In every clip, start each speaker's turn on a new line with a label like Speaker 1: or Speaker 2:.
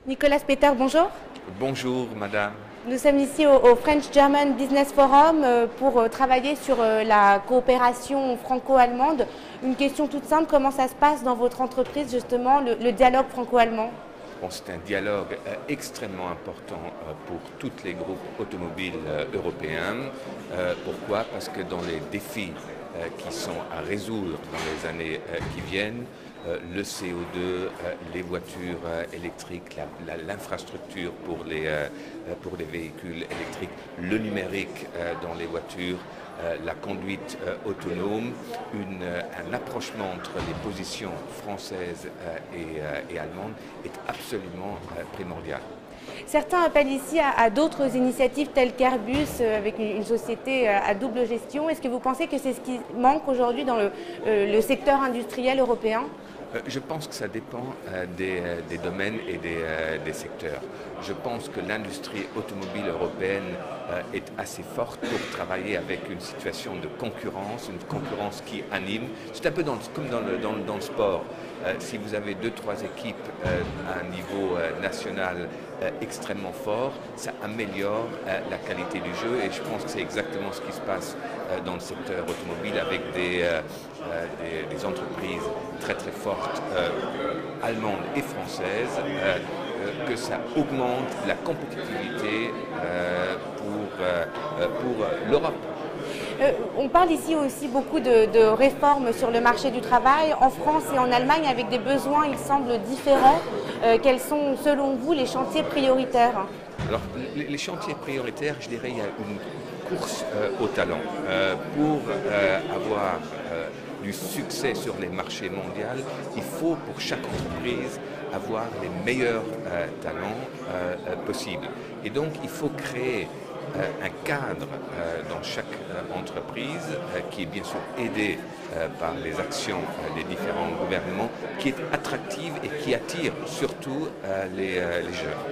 Speaker 1: Nicolas Peter, bonjour.
Speaker 2: Bonjour madame.
Speaker 1: Nous sommes ici au French German Business Forum pour travailler sur la coopération franco-allemande. Une question toute simple, comment ça se passe dans votre entreprise justement, le dialogue franco-allemand?
Speaker 2: Bon, c'est un dialogue extrêmement important pour tous les groupes automobiles européens. Pourquoi? Parce que dans les défis qui sont à résoudre dans les années qui viennent, le CO2, les voitures électriques, l'infrastructure pour les véhicules électriques, le numérique dans les voitures, la conduite autonome, un approchement entre les positions françaises et allemandes est absolument primordial.
Speaker 1: Certains appellent ici à d'autres initiatives telles qu'Airbus avec une société à double gestion. Est-ce que vous pensez que c'est ce qui manque aujourd'hui dans le secteur industriel européen?
Speaker 2: Je pense que ça dépend des domaines et des secteurs. Je pense que l'industrie automobile européenne est assez forte pour travailler avec une situation de concurrence, une concurrence qui anime. C'est un peu comme dans le sport. Si vous avez 2-3 équipes à un niveau national extrêmement fort, ça améliore la qualité du jeu et je pense que c'est exactement ce qui se passe dans le secteur automobile avec des entreprises très très fortes allemandes et françaises, que ça augmente la compétitivité pour l'Europe.
Speaker 1: On parle ici aussi beaucoup de réformes sur le marché du travail en France et en Allemagne avec des besoins, il semble, différents. Quels sont, selon vous, les chantiers prioritaires?
Speaker 2: Alors, les chantiers prioritaires, je dirais, il y a une course au talent. Pour avoir du succès sur les marchés mondiaux, il faut pour chaque entreprise avoir les meilleurs talents possibles. Et donc, il faut créer un cadre dans chaque entreprise qui est bien sûr aidé par les actions des différents gouvernements, qui est attractive et qui attire surtout les jeunes.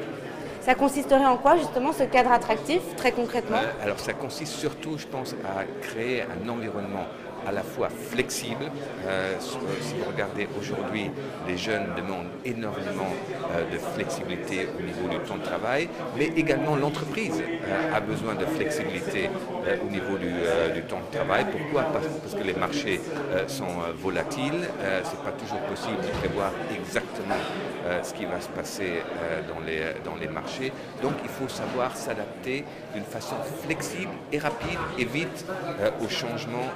Speaker 1: Ça consisterait en quoi justement ce cadre attractif, très concrètement?
Speaker 2: Alors ça consiste surtout, je pense, à créer un environnement à la fois flexible. Si vous regardez aujourd'hui, les jeunes demandent énormément de flexibilité au niveau du temps de travail, mais également l'entreprise a besoin de flexibilité au niveau du temps de travail. Pourquoi? Parce que les marchés sont volatiles, c'est pas toujours possible de prévoir exactement ce qui va se passer dans les marchés. Donc il faut savoir s'adapter d'une façon flexible et rapide et vite aux changements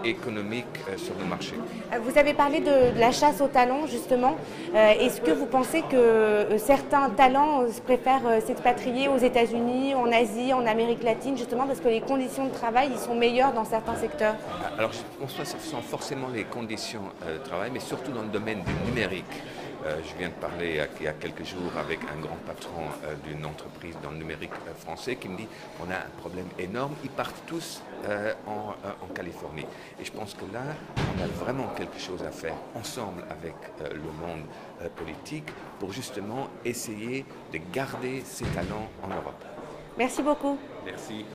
Speaker 2: économiques sur le marché.
Speaker 1: Vous avez parlé de la chasse aux talents justement. Est-ce que vous pensez que certains talents préfèrent s'expatrier aux États-Unis, en Asie, en Amérique latine, justement parce que les conditions de travail ils sont meilleures dans certains secteurs?
Speaker 2: Alors je pense pas que ce sont forcément les conditions de travail, mais surtout dans le domaine du numérique. Je viens de parler il y a quelques jours avec un grand patron d'une entreprise dans le numérique français qui me dit on a un problème énorme, ils partent tous en Californie. Et je pense que là, on a vraiment quelque chose à faire ensemble avec le monde politique pour justement essayer de garder ces talents en Europe.
Speaker 1: Merci beaucoup.
Speaker 2: Merci.